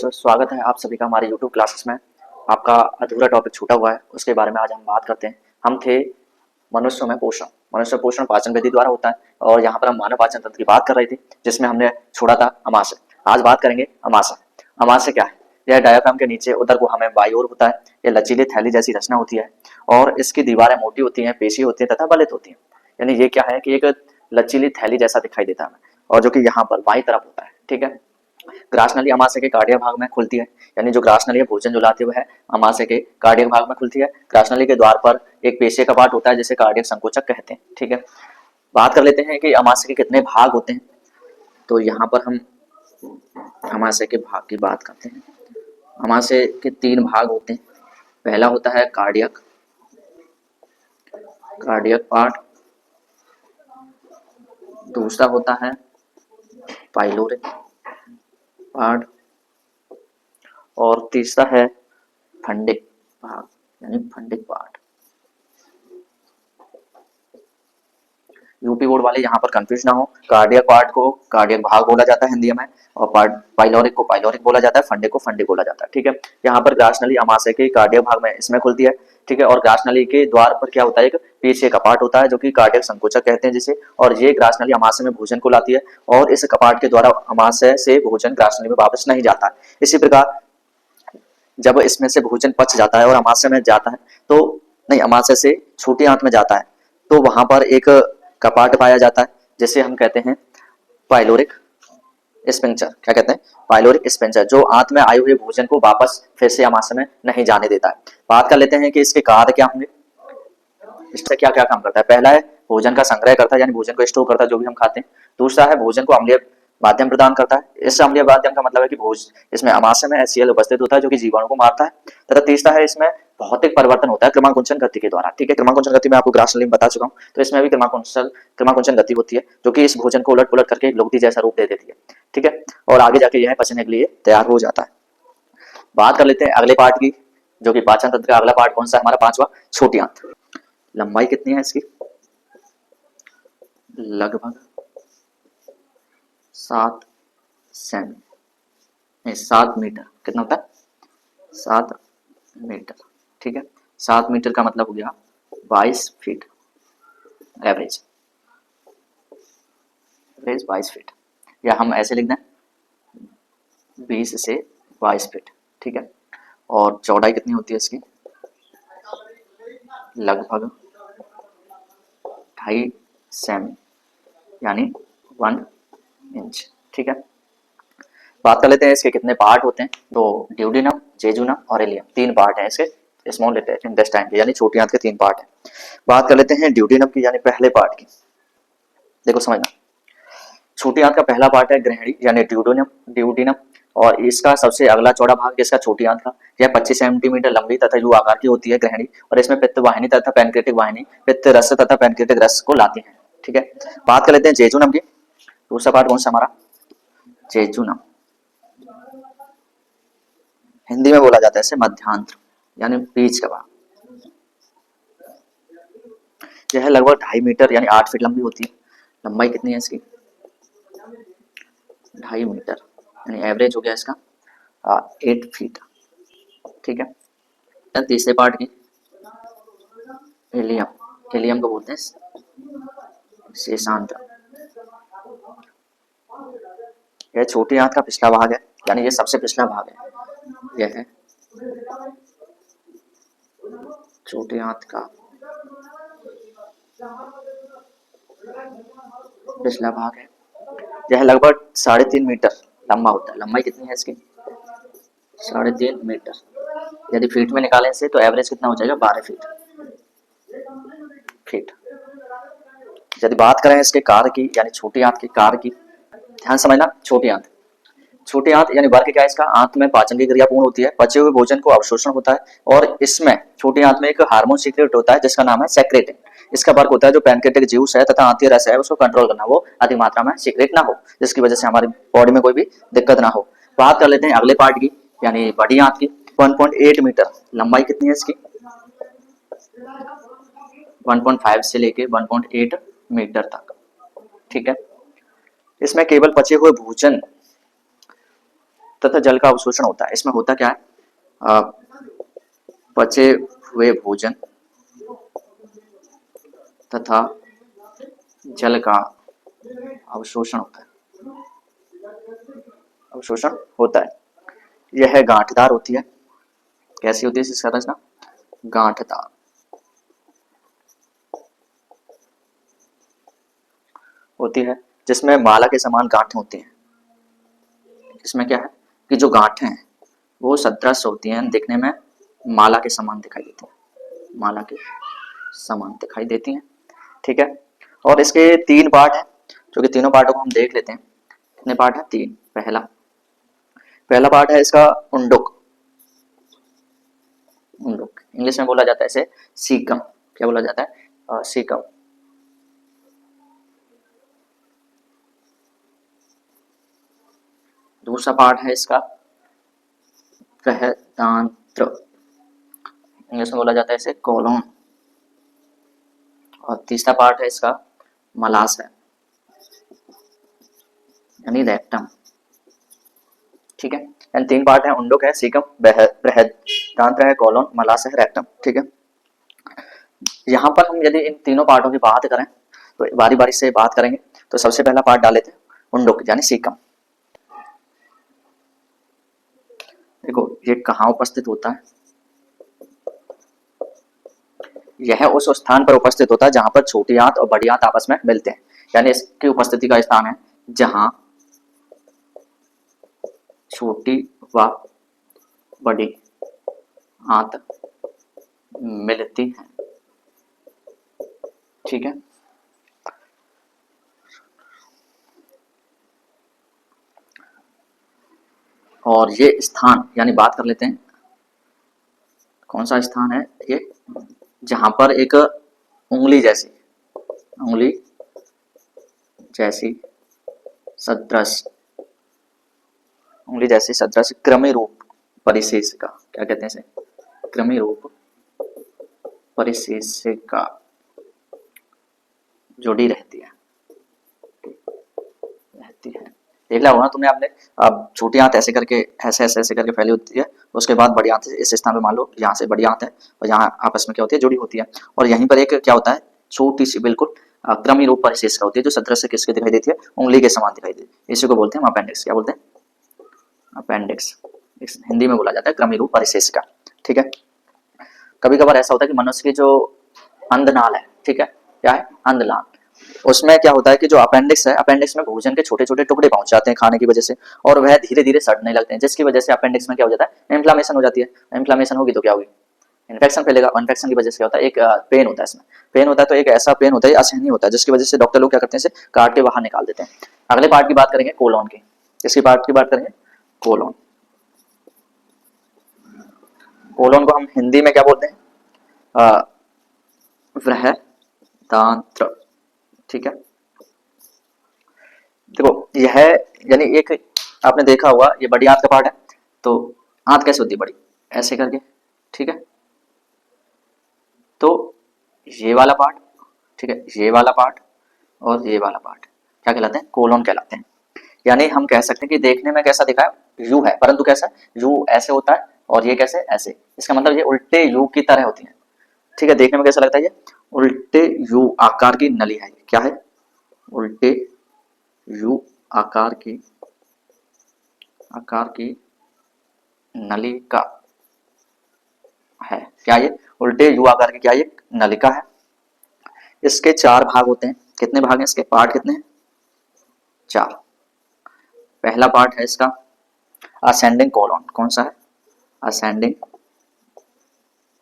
बच्चों, स्वागत है आप सभी का हमारे YouTube क्लासेस में। आपका अधूरा टॉपिक छूटा हुआ है, उसके बारे में आज हम बात करते हैं। हम थे मनुष्यों में पोषण। मनुष्य पोषण पाचन विधि द्वारा होता है और यहाँ पर हम मानव पाचन तंत्र की बात कर रहे थे, जिसमें हमने छोड़ा था अमाशय। आज बात करेंगे अमाशय। अमाशय क्या है? यह डायाफ्राम के नीचे उदर को हमें बाई ओर होता है। यह लचीली थैली जैसी रचना होती है और इसकी दीवारें मोटी होती हैं, पेशी होती है तथा बलित होती है। यानी ये क्या है कि एक लचीली थैली जैसा दिखाई देता है और जो कि यहाँ पर बाई तरफ होता है। ठीक है। ग्रासनली अमाशय के कार्डियक भाग में खुलती है, यानी जो ग्रासनली भोजन जो लाती है वह अमाशय के कार्डियक भाग में खुलती है। ग्रासनली के द्वार पर एक पेशीय कपाट होता है जिसे कार्डियक संकोचक कहते हैं। ठीक है। बात कर लेते हैं कि अमाशय के कितने भाग होते हैं। तो यहाँ पर हम अमाशय के भाग की बात करते हैं। अमाशय के 3 भाग होते हैं। पहला होता है कार्डियक पार्ट, दूसरा होता है पाइलोरिक पार्ट और तीसरा है फंडिक भाग यानी फंडिक पार्ट। यूपी बोर्ड वाले यहाँ पर कंफ्यूज ना हो, कार्डियक पार्ट को कार्डियक भाग बोला जाता है हिंदी में और पाइलोरिक को पाइलोरिक बोला जाता है, फंडिक को फंडिक बोला जाता है। ठीक है। यहाँ पर ग्रासनली अमाशय के कार्डियक भाग में इसमें खुलती है। ठीक है। और ग्रासनली के द्वार पर क्या होता है, एक पेशीय कपाट होता है जो कि कार्डियक संकोचक कहते हैं जिसे, और ये ग्रासनली अमाशय में भोजन को लाती है और इस कपाट के द्वारा अमाशय से भोजन ग्रासनली में वापस नहीं जाता है। इसी प्रकार जब इसमें से भोजन पच जाता है और अमाशय में जाता है तो नहीं, अमाशय से छोटी आंत में जाता है तो वहां पर एक कपाट पाया जाता है जिसे हम कहते हैं पाइलोरिक स्पिंक्टर। क्या कहते हैं? पाइलोरिक स्पिंक्टर, जो आंत में आए हुए भोजन को वापस फिर से अमाशय में नहीं जाने देता है। बात कर लेते हैं कि इसके कार्य क्या होंगे, इससे क्या क्या काम करता है। पहला है भोजन का संग्रह करता है, यानी भोजन को स्टोर करता है जो भी हम खाते हैं। दूसरा है भोजन को अम्लीय माध्यम प्रदान करता है। इस अम्लीय माध्यम का मतलब है कि इसमें अमाशय में HCl उपस्थित होता है जो कि जीवाणु को मारता है। तथा तीसरा है इसमें भौतिक परिवर्तन होता है क्रमांकुंचन गति के द्वारा। ठीक है। क्रमांकुंचन गति में आपको ग्रासनली में बता चुका हूँ, तो इसमें भी क्रमांकुंचन गति होती है जो कि इस भोजन को उलट पुलट करके लुगदी जैसा रूप दे देती है। ठीक है। और आगे जाके यह पचने के लिए तैयार हो जाता है। बात कर लेते हैं अगले पार्ट की, जो कि पाचन तंत्र का अगला पार्ट कौन सा है हमारा? 5वां, छोटी आंत। लंबाई कितनी है इसकी? लगभग 7 मीटर। कितना होता है? 7 मीटर। ठीक है। 7 मीटर का मतलब हो गया 22 फीट एवरेज 22 फीट, या हम ऐसे लिख दें 20 से 22 फीट। ठीक है। और चौड़ाई कितनी होती है इसकी? लगभग 2.5 सेमी यानी 1 इंच। ठीक है। बात कर लेते हैं इसके कितने पार्ट होते हैं। तो ड्यूडेनम, जेजुनम और इलियम 3 पार्ट हैं इसके स्मॉल इंटेस्टाइन के, यानी छोटी आंत के 3 पार्ट हैं। बात कर लेते हैं ड्यूडेनम की यानी पहले पार्ट की। देखो समझना, छोटी आंत का पहला पार्ट है ग्रहणी यानी ड्यूडेनम और इसका सबसे अगला चौड़ा भाग इसका छोटी आंत का, यह 25 सेंटीमीटर लंबी तथा यू आकार की होती है ग्रहणी, और इसमें पित्त वाहिनी तथा पैनक्रेटिक वाहिनी पित्त रस तथा पैनक्रेटिक रस को लाती है। ठीक है। बात कर लेते हैं जेजुनम की। दूसरा पार्ट कौन सा हमारा? जेजुनम। हिंदी में बोला जाता है इसे मध्यांत्र यानी बीच का भाग। यह लगभग 2.5 मीटर यानी 8 फीट लंबी होती है। लंबाई कितनी है इसकी? 2.5 मीटर यानी एवरेज हो गया इसका 8 फीट। ठीक है। तीसरे पार्ट की इलियम को बोलते हैं शेषांत्र। यह छोटी आंत का पिछला भाग है, यानी ये सबसे पिछला भाग है। यह है छोटी आंत का पिछला भाग है। यह लगभग 3.5 मीटर लंबा होता है। लंबाई कितनी है इसकी? 3.5 मीटर। यदि फीट में निकालें इसे तो एवरेज कितना हो जाएगा? 12 फीट। यदि बात करें इसके कार्य की यानी छोटी आंत के कार्य की, ध्यान समझना। छोटी आंत यानी वर्ग क्या है इसका? आंत में पाचन की क्रिया पूर्ण होती है, पचे हुए भोजन को अवशोषण होता है और इसमें छोटी आंत में एक हार्मोन सीक्रेट होता है जिसका नाम है सेक्रेटिन। इसका वर्क होता है जो पैनक्रेटिक जूस है तथा आंतीय रस है उसको कंट्रोल करना, वो अधिक मात्रा में सीक्रेट ना हो, जिसकी वजह से हमारी बॉडी में कोई भी दिक्कत ना हो। बात कर लेते हैं अगले पार्ट की यानी बड़ी आंत की। 1.8 मीटर लंबाई कितनी है इसकी? 1.5 से लेके 1.8 मीटर तक। ठीक है। इसमें केवल पचे हुए भोजन तथा जल का अवशोषण होता है। इसमें होता क्या है, पचे हुए भोजन तथा जल का अवशोषण होता है, अवशोषण होता है। यह गांठदार होती है। कैसी होती है इसकी संरचना, गांठदार होती है, जिसमें माला के समान गांठें होती हैं। इसमें क्या है कि जो गांठें हैं वो सदृश होती हैं, दिखने में माला के समान दिखाई देती हैं, माला के समान दिखाई देती हैं। ठीक है, और इसके 3 पार्ट हैं, जो कि तीनों पार्टों को हम देख लेते हैं। कितने पार्ट हैं, 3। पहला पार्ट है इसका उंडुक। उंडुक इंग्लिश में बोला जाता है इसे सीकम। क्या बोला जाता है, सीकम। दूसरा पार्ट है इसका बृहदांत्र, इंग्लिश में बोला जाता है इसे कोलोन। और तीसरा पार्ट है इसका मलाशय यानी रेक्टम। ठीक है, यानी 3 पार्ट है, उंडुक है, सीकम, बृहदांत्र है, कोलोन, मलाशय है, रेक्टम। ठीक है, यहाँ पर हम यदि इन तीनों पार्टों की बात करें तो बारी बारी से बात करेंगे। तो सबसे पहला पार्ट डाल लेते हैं उंडुक यानी सीकम। देखो ये कहाँ उपस्थित होता है, यह उस स्थान पर उपस्थित होता है जहां पर छोटी आंत और बड़ी आंत आपस में मिलते हैं, यानी इसकी उपस्थिति का स्थान है जहां छोटी व बड़ी आंत मिलती है। ठीक है, और ये स्थान यानी बात कर लेते हैं कौन सा स्थान है ये, जहां पर एक उंगली जैसी सदृश क्रमी रूप परिशेष का, क्या कहते हैं इसे, क्रमी रूप परिशेष का जुड़ी रहती है। देख लिया होगा तुमने आपने, अब छोटी आंत ऐसे करके ऐसे करके फैली होती है, उसके बाद बड़ी आंत इस स्थान पे, मान लो यहाँ से बड़ी आंत है और यहाँ आपस में क्या होती है, जुड़ी होती है। और यहीं पर एक क्या होता है, छोटी सी बिल्कुल क्रमी रूप परिशेष का होती है, जो सदृश से किसके दिखाई देती है, उंगली के समान दिखाई देती है। इसी को बोलते हैं हम अपेंडिक्स। क्या बोलते हैं, अपेंडिक्स। हिंदी में बोला जाता है क्रमी रूप परिशेष का। ठीक है, कभी कभार ऐसा होता है कि मनुष्य की जो अंधनाल है, ठीक है, क्या है, अंधनाल, उसमें क्या होता है कि जो अपेंडिक्स है, अपेंडिक्स में भोजन के छोटे छोटे टुकड़े पहुंच जाते हैं खाने की वजह से, और वह धीरे धीरे सड़ने लगते हैं, जिसकी वजह से अपेंडिक्स में क्या हो जाता है, इन्फ्लामेशन हो जाती है। इन्फ्लामेशन होगी तो क्या होगी, इन्फेक्शन फैलेगा। इन्फेक्शन की वजह से क्या होता है, एक पेन होता है, इसमें पेन होता है, तो एक ऐसा पेन होता है, असहनीय होता है, जिसकी वजह से डॉक्टर लोग क्या करते हैं, इसे काट के बाहर निकाल देते हैं। अगले पार्ट की बात करेंगे कोलोन की। किसकी पार्ट की बात करेंगे, कोलोन। कोलोन को हम हिंदी में क्या बोलते हैं, बृहदांत्र। ठीक है, देखो यह यानी एक आपने देखा होगा, ये बड़ी आंत का पार्ट है, तो आंत कैसे होती है, बड़ी ऐसे करके। ठीक है, तो ये वाला पार्ट, ठीक है, ये वाला पार्ट और ये वाला पार्ट क्या कहलाते हैं, कोलोन कहलाते हैं। यानी हम कह सकते हैं कि देखने में कैसा दिखा है, यू है, परंतु कैसा है, यू ऐसे होता है और ये कैसे, ऐसे। इसका मतलब ये उल्टे यू की तरह होती है। ठीक है, देखने में कैसा लगता है, ये उल्टे यू आकार की नली है। क्या है, उल्टे यू आकार की नलिका है। क्या ये उल्टे यू आकार की, क्या ये नलिका है। इसके 4 भाग होते हैं। कितने भाग हैं इसके, पार्ट कितने हैं, 4। पहला पार्ट है इसका असेंडिंग कोलोन। कौन सा है, असेंडिंग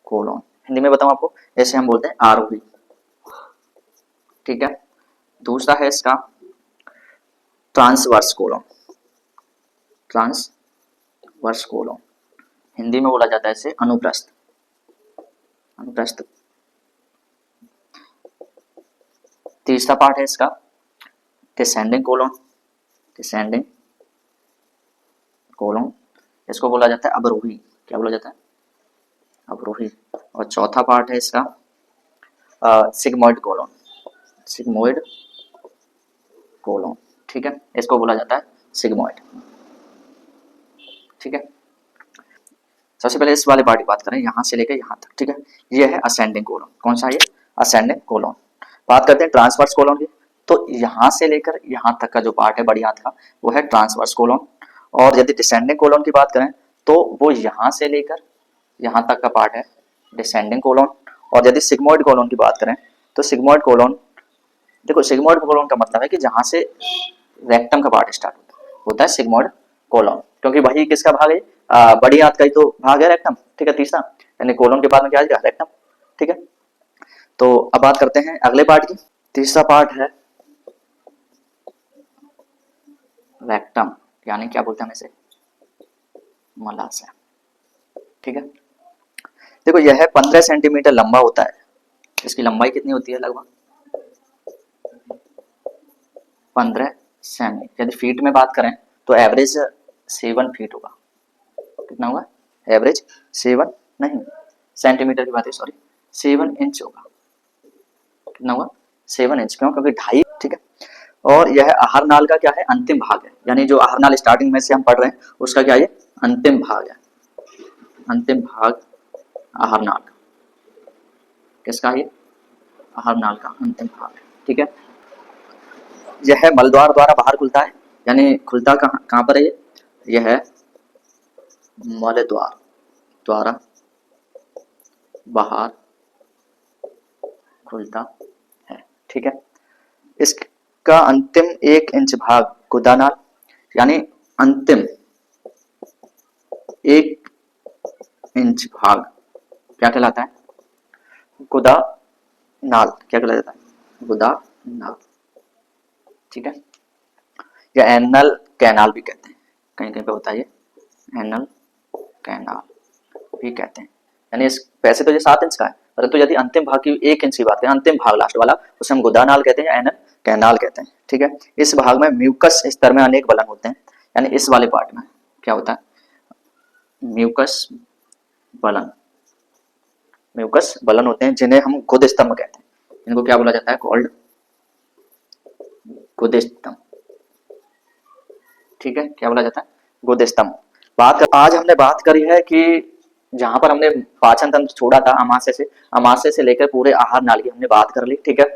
कोलोन। हिंदी में बताऊं आपको, ऐसे हम बोलते हैं आरोही। ठीक है, दूसरा है इसका transverse colon. Transverse colon, Hindi में बोला जाता है इसे अनुप्रस्थ। अनुप्रस्थ। तीसरा पार्ट है इसका डिसेंडिंग कोलोन। डिसेंडिंग कोलोन, इसको बोला जाता है अवरोही। क्या बोला जाता है, अवरोही। और चौथा पार्ट है इसका सिग्मोइड कोलोन। सिग्मोइड कोलोन, ठीक है, इसको बोला जाता है सिग्मोइड। ठीक है। सबसे पहले इस वाले पार्ट की बात करें, यहाँ से लेकर यहाँ तक, ठीक है। ये है असेंडिंग कोलन, कौन सा है ये, असेंडिंग कोलन। बात करते हैं ट्रांसवर्स कोलन की, तो यहाँ से लेकर यहाँ तक का जो पार्ट है बड़ी हाथ का वो है ट्रांसवर्स कोलन। और यदि डिसेंडिंग कोलन की बात करें तो वो यहाँ से लेकर यहाँ तक का पार्ट है डिसेंडिंग कोलन। और यदि सिग्मोइड कोलन की बात करें तो सिग्मोइड कोलन, देखो सिग्मोइड कोलन का मतलब है कि जहाँ से रेक्टम का पार्ट स्टार्ट होता है सिग्मोइड कोलन, क्योंकि वही किसका भाग है, बड़ी हाथ का ही तो भाग है रेक्टम, ठीक है, तीसरा, यानी कोलन के बाद में क्या आएगा, रेक्टम, ठीक है। तो अब बात करते हैं अगले पार्ट की। तीसरा पार्ट है रेक्टम, यानी क्या बोलते हैं हम इसे, मलाशय, ठीक है। देखो यह 15 सेंटीमीटर लंबा होता है, इसकी लंबाई कितनी होती है, लगभग 15 सेमी। यदि फीट में बात करें तो एवरेज 7 फीट होगा, कितना होगा, एवरेज 7 नहीं, सेंटीमीटर की बात है, सॉरी 7 इंच होगा, कितना होगा, 7 इंच, क्यों, क्योंकि 2.5, ठीक है। और यह आहार नाल का क्या है, अंतिम भाग है, यानी जो आहार नाल स्टार्टिंग में से हम पढ़ रहे हैं उसका क्या है, अंतिम भाग है, अंतिम भाग आहार नाल का, किसका है, आहार नाल का अंतिम भाग है, ठीक है। यह मलद्वार द्वारा बाहर खुलता है, यानी खुलता कहाँ पर है ये, यह मलद्वार द्वारा बाहर खुलता है, ठीक है। इसका अंतिम 1 इंच भाग गुदानाल, यानी अंतिम 1 इंच भाग क्या कहलाता है, गुदानाल, क्या कहलाता जाता है, गुदानाल, ठीक है। या एनल कैनाल भी कहते हैं, कहीं कहीं पे होता है ये एनल कैनाल भी कहते हैं, यानी इस वैसे तो ये 7 इंच का है, परंतु यदि अंतिम भाग की 1 इंच की बात करें, अंतिम भाग लास्ट वाला, उसे हम गुदानाल कहते हैं या एनल कैनाल कहते हैं, ठीक है। इस भाग में म्यूकस स्तर में अनेक बलन होते हैं, यानी इस वाले पार्ट में क्या होता है, म्यूकस बलन, म्यूकस बलन होते हैं जिन्हें हम गुद स्तंभ कहते हैं, इनको क्या बोला जाता है, कॉल्ड गुद स्तंभ, ठीक है, क्या बोला जाता है, गुद स्तंभ। आज हमने बात करी है कि जहां पर हमने पाचन तंत्र छोड़ा था अमाशय से लेकर पूरे आहार नाल की हमने बात कर ली, ठीक है।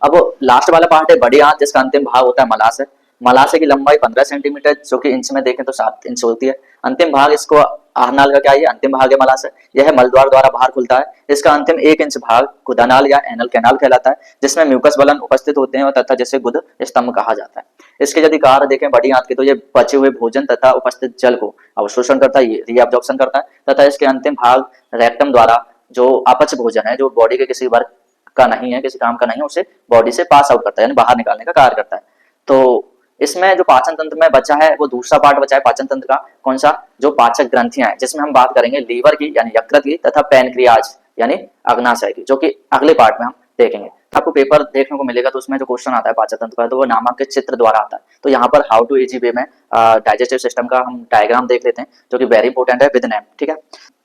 अब लास्ट वाला पार्ट है बड़ी आंत, जिसका अंतिम भाग होता है मलाशय। मलाशय की लंबाई 15 सेंटीमीटर, जो कि इंच में देखें तो 7 इंच होती है। अंतिम भाग इसको आहार नाल का क्या है, अंतिम भाग है मलाशय, यह मलद्वार द्वारा बाहर खुलता है। इसका अंतिम 1 इंच भाग गुदानाल या एनल कैनाल कहलाता है, जिसमें म्यूकस बलन उपस्थित होते हैं और तथा जिसे गुद स्तंभ कहा जाता है। इसके यदि कार्य देखें बड़ी आंत के, तो ये बचे हुए भोजन तथा उपस्थित जल को अवशोषण करता है, रीअब्जॉर्प्शन करता है, तथा इसके अंतिम भाग रेक्टम द्वारा जो अपच भोजन है, जो बॉडी के किसी वर्ग का नहीं है, किसी काम का नहीं है, उसे बॉडी से पास आउट करता है, यानी बाहर निकालने का कार्य करता है। तो इसमें जो पाचन तंत्र में बचा है वो दूसरा पार्ट बचा है पाचन तंत्र का, कौन सा, जो पाचक ग्रंथियां हैं, जिसमें हम बात करेंगे लीवर की यानी यकृत की, तथा पैनक्रियाज यानी अग्नाशय की, जो कि अगले पार्ट में हम देखेंगे। आपको पेपर देखने को मिलेगा तो उसमें जो क्वेश्चन आता है पाचन तंत्र का, तो वो नामांकित चित्र द्वारा आता है। तो यहाँ पर हाउ टू इजी वे में डाइजेस्टिव सिस्टम का हम डायग्राम देख लेते हैं, जो कि वेरी इंपॉर्टेंट है, विद नेम, ठीक है।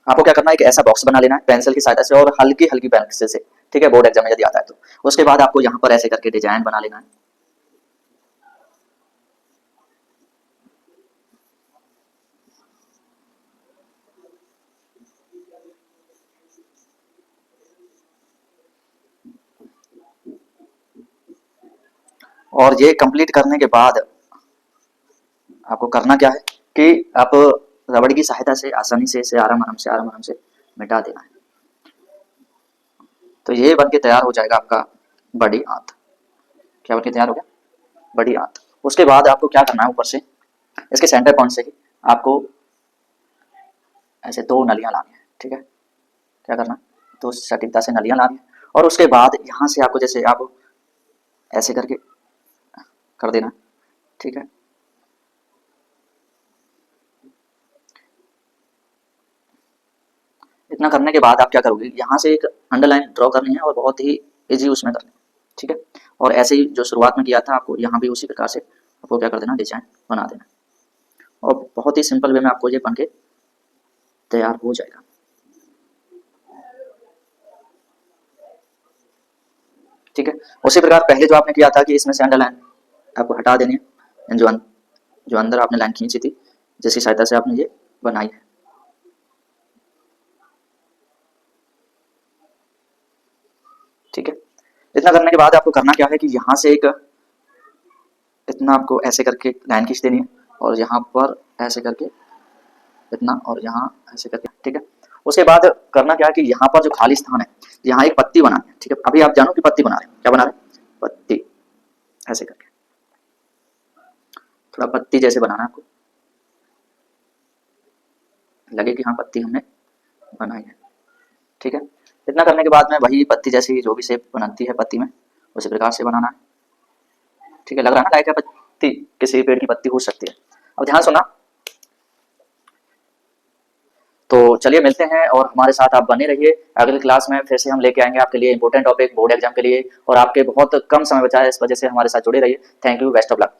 आपको क्या करना है, एक ऐसा बॉक्स बना लेना है पेंसिल की सहायता से और हल्की हल्की पेंसिल से, ठीक है, बोर्ड एग्जाम में यदि आता है तो। उसके बाद आपको यहाँ पर ऐसे करके डिजाइन बना लेना है, और ये कंप्लीट करने के बाद आपको करना क्या है कि आप रबड़ की सहायता से आसानी से इसे आराम आराम से मिटा देना है। तो ये बन के तैयार हो जाएगा आपका बड़ी आंत। क्या बन के तैयार हो गया, बड़ी आंत। उसके बाद आपको क्या करना है, ऊपर से इसके सेंटर पॉइंट से ही आपको ऐसे 2 नलियां लानी है, ठीक है। क्या करना है, 2 सटीकता से नलियां लानी है, और उसके बाद यहाँ से आपको जैसे आप ऐसे करके कर देना, ठीक है। इतना करने के बाद आप क्या करोगे, यहाँ से एक अंडरलाइन ड्रॉ करनी है और बहुत ही इजी उसमें करनी है, ठीक है। और ऐसे ही जो शुरुआत में किया था आपको यहाँ भी उसी प्रकार से आपको क्या कर देना, डिजाइन बना देना, और बहुत ही सिंपल वे में आपको ये बन के तैयार हो जाएगा। ठीक है, उसी प्रकार पहले जो आपने किया था कि इसमें से अंडरलाइन आपको हटा देनी है, जो अंदर आपने लाइन खींची थी जिसकी सहायता से आपने ये बनाई है। ठीक है, इतना करने के बाद आपको करना क्या है कि यहाँ से एक इतना आपको ऐसे करके लाइन खींच देनी है और यहाँ पर ऐसे करके इतना और यहाँ ऐसे करके। ठीक है, उसके बाद करना क्या है कि यहाँ पर जो खाली स्थान है यहाँ एक पत्ती बनानी है। ठीक है, अभी आप जानो कि पत्ती बना रहे हैं, क्या बना रहे हैं, पत्ती, ऐसे करके थोड़ा पत्ती जैसे बनाना है आपको, लगे कि हाँ पत्ती हमने बनाई है। ठीक है, इतना करने के बाद में वही पत्ती जैसी जो भी शेप बनती है पत्ती में उसी प्रकार से बनाना है। ठीक है, लग रहा है ना लाइक पत्ती किसी पेड़ की पत्ती हो सकती है। अब ध्यान सुना, तो चलिए मिलते हैं और हमारे साथ आप बने रहिए। अगली क्लास में फिर से हम लेके आएंगे आपके लिए इंपॉर्टेंट टॉपिक बोर्ड एग्जाम के लिए, और आपके बहुत कम समय बचा है, इस वजह से हमारे साथ जुड़े रहिए। Thank you, best of luck.